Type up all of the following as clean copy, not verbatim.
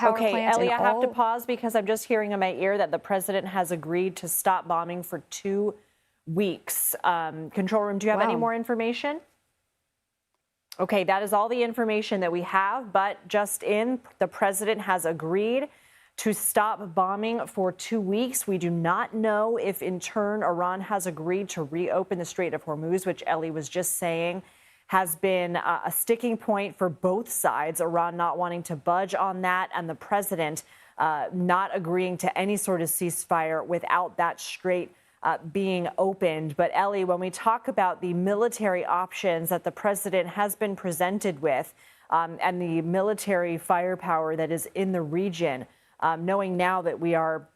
power Okay, plants Ellie, in I have to all. pause because I'm just hearing in my ear that the president has agreed to stop bombing for 2 weeks. Control room, do you have any Wow. more information? Okay, that is all the information that we have, but just in, the president has agreed to stop bombing for 2 weeks. We do not know if in turn Iran has agreed to reopen the Strait of Hormuz, which Ellie was just saying has been a sticking point for both sides, Iran not wanting to budge on that and the president not agreeing to any sort of ceasefire without that strait being opened. But Ellie, when we talk about the military options that the president has been presented with and the military firepower that is in the region, knowing now that we are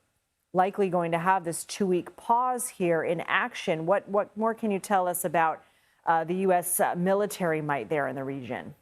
likely going to have this 2-week pause here in action, what more can you tell us about the U.S. Military might there in the region?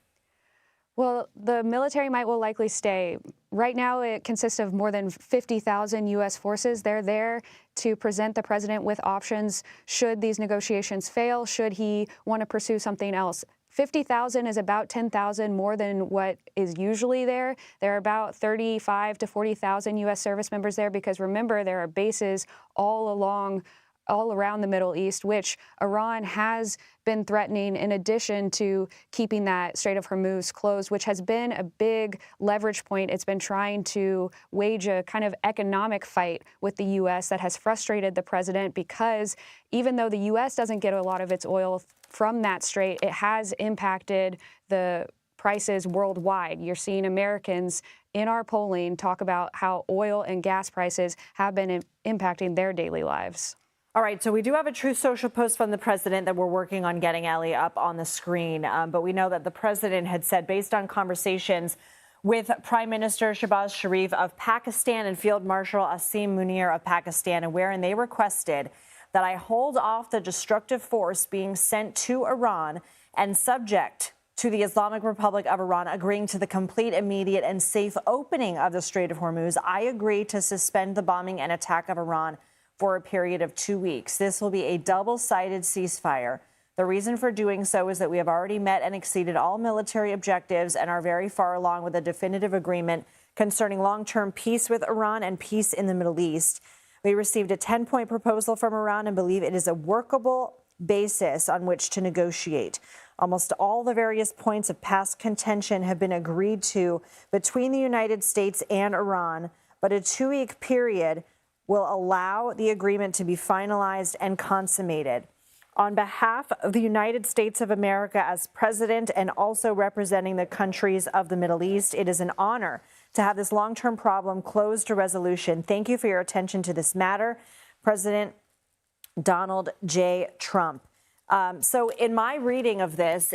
Well, the military might will likely stay. Right now, it consists of more than 50,000 U.S. forces. They're there to present the president with options should these negotiations fail, should he want to pursue something else. 50,000 is about 10,000 more than what is usually there. There are about 35 to 40,000 U.S. service members there because remember, there are bases all around the Middle East, which Iran has been threatening in addition to keeping that Strait of Hormuz closed, which has been a big leverage point. It's been trying to wage a kind of economic fight with the U.S. that has frustrated the president because even though the U.S. doesn't get a lot of its oil from that strait, it has impacted the prices worldwide. You're seeing Americans in our polling talk about how oil and gas prices have been impacting their daily lives. All right, so we do have a Truth Social post from the president that we're working on getting, Ellie, up on the screen. But we know that the president had said, based on conversations with Prime Minister Shehbaz Sharif of Pakistan and Field Marshal Asim Munir of Pakistan, and wherein they requested that I hold off the destructive force being sent to Iran and subject to the Islamic Republic of Iran agreeing to the complete, immediate, and safe opening of the Strait of Hormuz, I agree to suspend the bombing and attack of Iran for a period of 2 weeks. This will be a double-sided ceasefire. The reason for doing so is that we have already met and exceeded all military objectives and are very far along with a definitive agreement concerning long-term peace with Iran and peace in the Middle East. We received a 10-point proposal from Iran and believe it is a workable basis on which to negotiate. Almost all the various points of past contention have been agreed to between the United States and Iran, but a 2-week period will allow the agreement to be finalized and consummated. On behalf of the United States of America as president and also representing the countries of the Middle East, it is an honor to have this long-term problem closed to resolution. Thank you for your attention to this matter, President Donald J. Trump. So in my reading of this,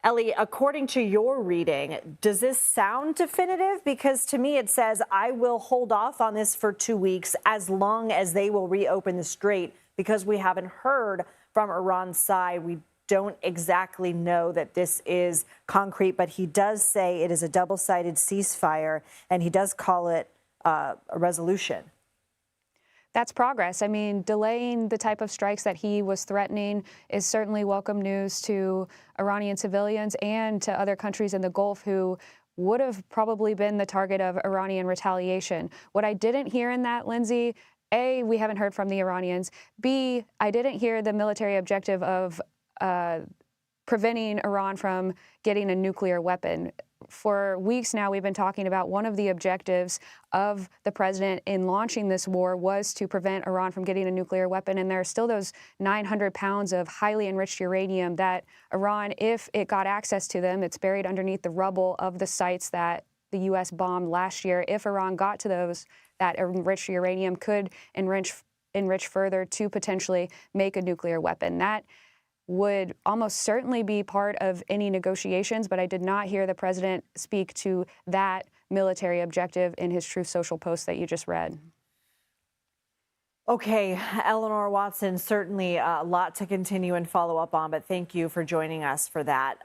Ellie, according to your reading, does this sound definitive? Because to me, it says, I will hold off on this for 2 weeks as long as they will reopen the strait, because we haven't heard from Iran's side. We don't exactly know that this is concrete, but he does say it is a double-sided ceasefire, and he does call it a resolution. That's progress. I mean, delaying the type of strikes that he was threatening is certainly welcome news to Iranian civilians and to other countries in the Gulf who would have probably been the target of Iranian retaliation. What I didn't hear in that, Lindsay, A, we haven't heard from the Iranians. B, I didn't hear the military objective of preventing Iran from getting a nuclear weapon. For weeks now, we've been talking about one of the objectives of the president in launching this war was to prevent Iran from getting a nuclear weapon. And there are still those 900 pounds of highly enriched uranium that Iran, if it got access to them, it's buried underneath the rubble of the sites that the U.S. bombed last year. If Iran got to those, that enriched uranium could enrich further to potentially make a nuclear weapon. That would almost certainly be part of any negotiations, but I did not hear the president speak to that military objective in his Truth Social post that you just read. Okay, Eleanor Watson, certainly a lot to continue and follow up on, but thank you for joining us for that.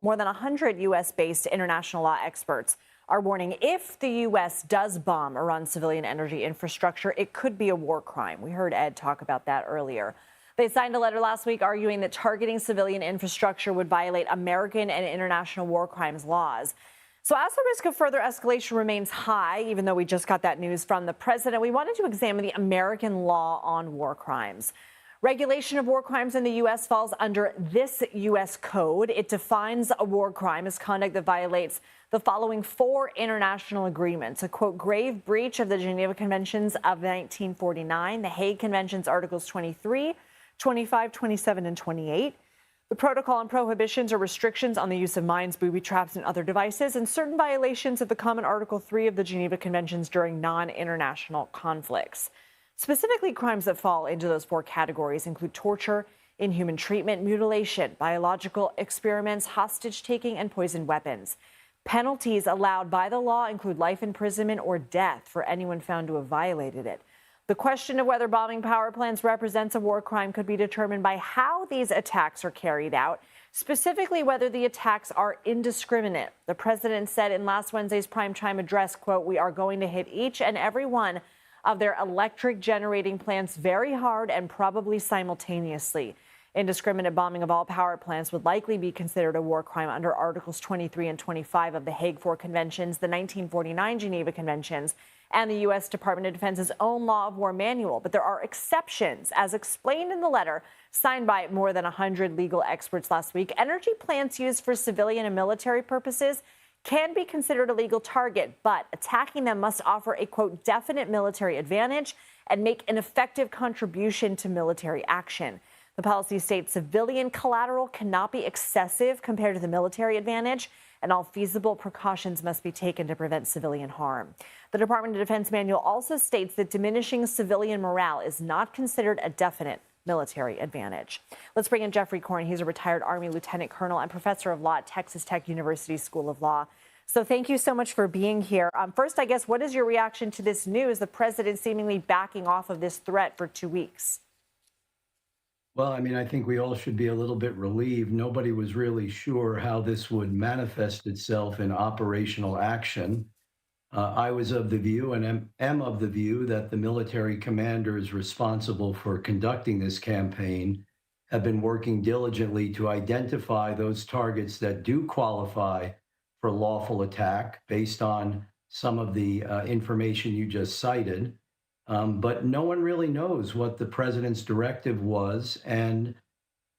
More than 100 U.S.-based international law experts are warning if the U.S. does bomb Iran's civilian energy infrastructure, it could be a war crime. We heard Ed talk about that earlier. They signed a letter last week arguing that targeting civilian infrastructure would violate American and international war crimes laws. So as the risk of further escalation remains high, even though we just got that news from the president, we wanted to examine the American law on war crimes. Regulation of war crimes in the U.S. falls under this U.S. code. It defines a war crime as conduct that violates the following 4 international agreements: a, quote, grave breach of the Geneva Conventions of 1949, the Hague Conventions Articles 23, 25, 27, and 28, the protocol on prohibitions or restrictions on the use of mines, booby traps, and other devices, and certain violations of the Common Article 3 of the Geneva Conventions during non-international conflicts. Specifically, crimes that fall into those 4 categories include torture, inhuman treatment, mutilation, biological experiments, hostage-taking, and poisoned weapons. Penalties allowed by the law include life imprisonment or death for anyone found to have violated it. The question of whether bombing power plants represents a war crime could be determined by how these attacks are carried out, specifically whether the attacks are indiscriminate. The president said in last Wednesday's primetime address, quote, "We are going to hit each and every one of their electric generating plants very hard and probably simultaneously." Indiscriminate bombing of all power plants would likely be considered a war crime under Articles 23 and 25 of the Hague 4 Conventions, the 1949 Geneva Conventions, and the U.S. Department of Defense's own Law of War manual. But there are exceptions, as explained in the letter signed by more than 100 legal experts last week. Energy plants used for civilian and military purposes can be considered a legal target, but attacking them must offer a, quote, definite military advantage and make an effective contribution to military action. The policy states civilian collateral cannot be excessive compared to the military advantage, and all feasible precautions must be taken to prevent civilian harm. The Department of Defense manual also states that diminishing civilian morale is not considered a definite military advantage. Let's bring in Geoffrey Corn. He's a retired Army lieutenant colonel and professor of law at Texas Tech University School of Law. So thank you so much for being here. First, I guess, what is your reaction to this news, the president seemingly backing off of this threat for 2 weeks? Well, I mean, I think we all should be a little bit relieved. Nobody was really sure how this would manifest itself in operational action. I was of the view and am of the view that the military commanders responsible for conducting this campaign have been working diligently to identify those targets that do qualify for lawful attack based on some of the information you just cited. But no one really knows what the president's directive was. And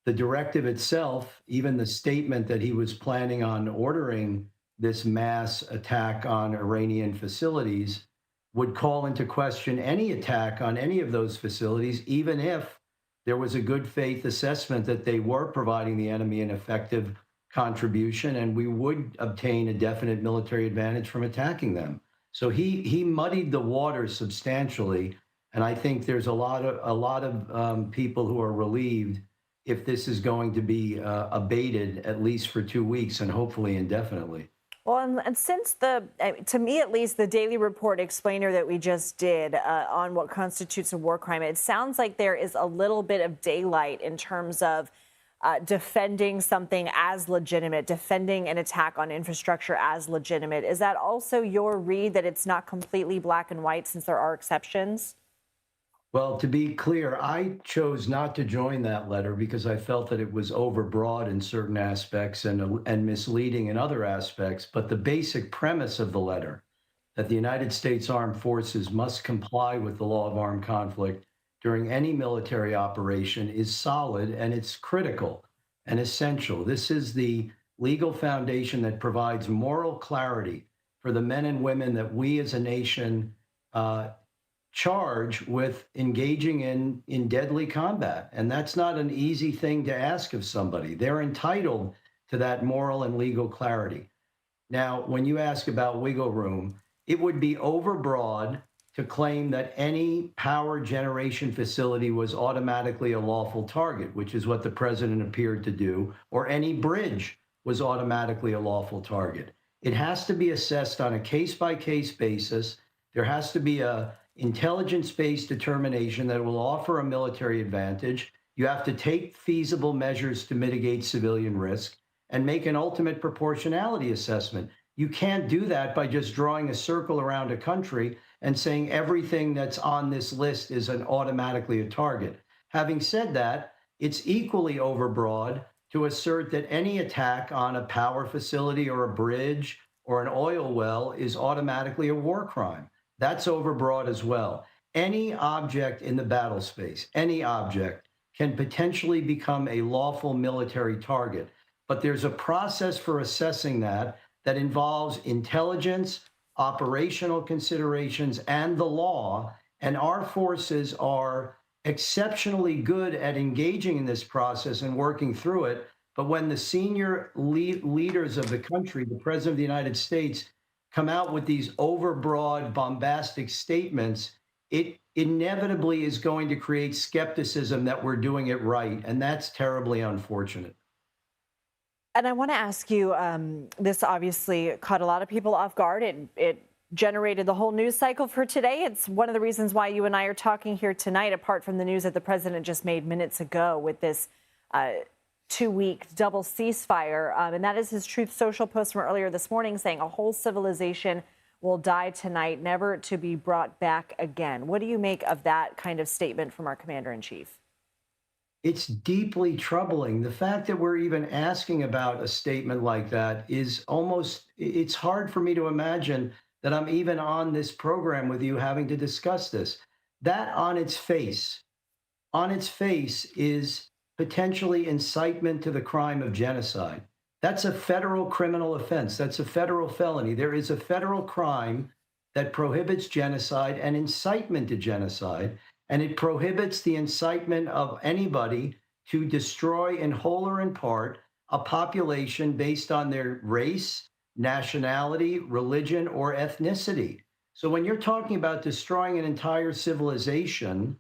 the directive itself, even the statement that he was planning on ordering this mass attack on Iranian facilities, would call into question any attack on any of those facilities, even if there was a good faith assessment that they were providing the enemy an effective contribution and we would obtain a definite military advantage from attacking them. So he muddied the waters substantially, and I think there's a lot of people who are relieved if this is going to be abated at least for 2 weeks and hopefully indefinitely. Well, and since to me at least, the daily report explainer that we just did on what constitutes a war crime, it sounds like there is a little bit of daylight in terms of defending something as legitimate, defending an attack on infrastructure as legitimate. Is that also your read, that it's not completely black and white since there are exceptions? Well, to be clear, I chose not to join that letter because I felt that it was overbroad in certain aspects and misleading in other aspects. But the basic premise of the letter, that the United States Armed Forces must comply with the law of armed conflict during any military operation, is solid, and it's critical and essential. This is the legal foundation that provides moral clarity for the men and women that we as a nation charge with engaging in deadly combat. And that's not an easy thing to ask of somebody. They're entitled to that moral and legal clarity. Now, when you ask about wiggle room, it would be overbroad to claim that any power generation facility was automatically a lawful target, which is what the president appeared to do, or any bridge was automatically a lawful target. It has to be assessed on a case-by-case basis. There has to be a intelligence-based determination that will offer a military advantage. You have to take feasible measures to mitigate civilian risk and make an ultimate proportionality assessment. You can't do that by just drawing a circle around a country and saying everything that's on this list is automatically a target. Having said that, it's equally overbroad to assert that any attack on a power facility or a bridge or an oil well is automatically a war crime. That's overbroad as well. Any object in the battle space, any object, can potentially become a lawful military target. But there's a process for assessing that involves intelligence, operational considerations, and the law. And our forces are exceptionally good at engaging in this process and working through it. But when the senior leaders of the country, the President of the United States, come out with these overbroad, bombastic statements, it inevitably is going to create skepticism that we're doing it right. And that's terribly unfortunate. And I want to ask you, this obviously caught a lot of people off guard. It generated the whole news cycle for today. It's one of the reasons why you and I are talking here tonight, apart from the news that the president just made minutes ago with this 2-week double ceasefire. And that is his Truth Social post from earlier this morning saying a whole civilization will die tonight, never to be brought back again. What do you make of that kind of statement from our commander in chief? It's deeply troubling. The fact that we're even asking about a statement like that is it's hard for me to imagine that I'm even on this program with you having to discuss this. That on its face is potentially incitement to the crime of genocide. That's a federal criminal offense. That's a federal felony. There is a federal crime that prohibits genocide and incitement to genocide. And it prohibits the incitement of anybody to destroy in whole or in part a population based on their race, nationality, religion, or ethnicity. So when you're talking about destroying an entire civilization,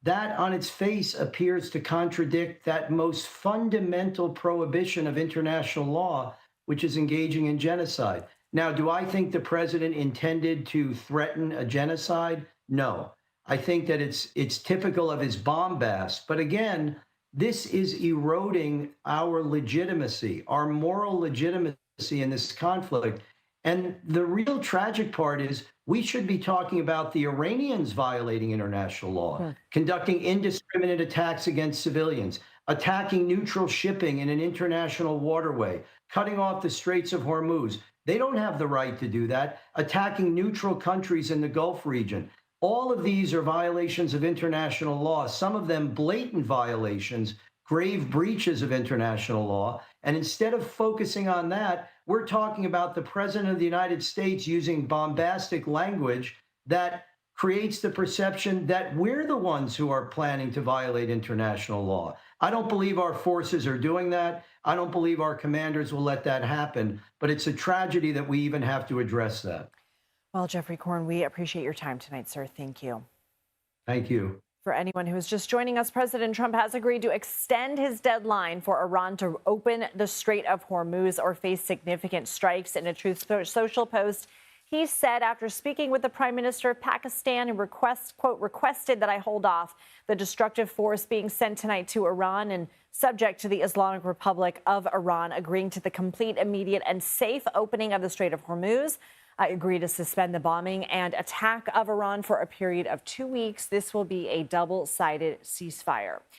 that on its face appears to contradict that most fundamental prohibition of international law, which is engaging in genocide. Now, do I think the president intended to threaten a genocide? No. I think that it's typical of his bombast. But again, this is eroding our legitimacy, our moral legitimacy in this conflict. And the real tragic part is we should be talking about the Iranians violating international law, conducting indiscriminate attacks against civilians, attacking neutral shipping in an international waterway, cutting off the Straits of Hormuz. They don't have the right to do that, attacking neutral countries in the Gulf region. All of these are violations of international law, some of them blatant violations, grave breaches of international law. And instead of focusing on that, we're talking about the president of the United States using bombastic language that creates the perception that we're the ones who are planning to violate international law. I don't believe our forces are doing that. I don't believe our commanders will let that happen. But it's a tragedy that we even have to address that. Well, Geoffrey Corn, we appreciate your time tonight, sir. Thank you. Thank you. For anyone who is just joining us, President Trump has agreed to extend his deadline for Iran to open the Strait of Hormuz or face significant strikes. In a Truth Social post, he said after speaking with the Prime Minister of Pakistan and requested that I hold off the destructive force being sent tonight to Iran and subject to the Islamic Republic of Iran agreeing to the complete, immediate and safe opening of the Strait of Hormuz. I agree to suspend the bombing and attack of Iran for a period of 2 weeks. This will be a double-sided ceasefire.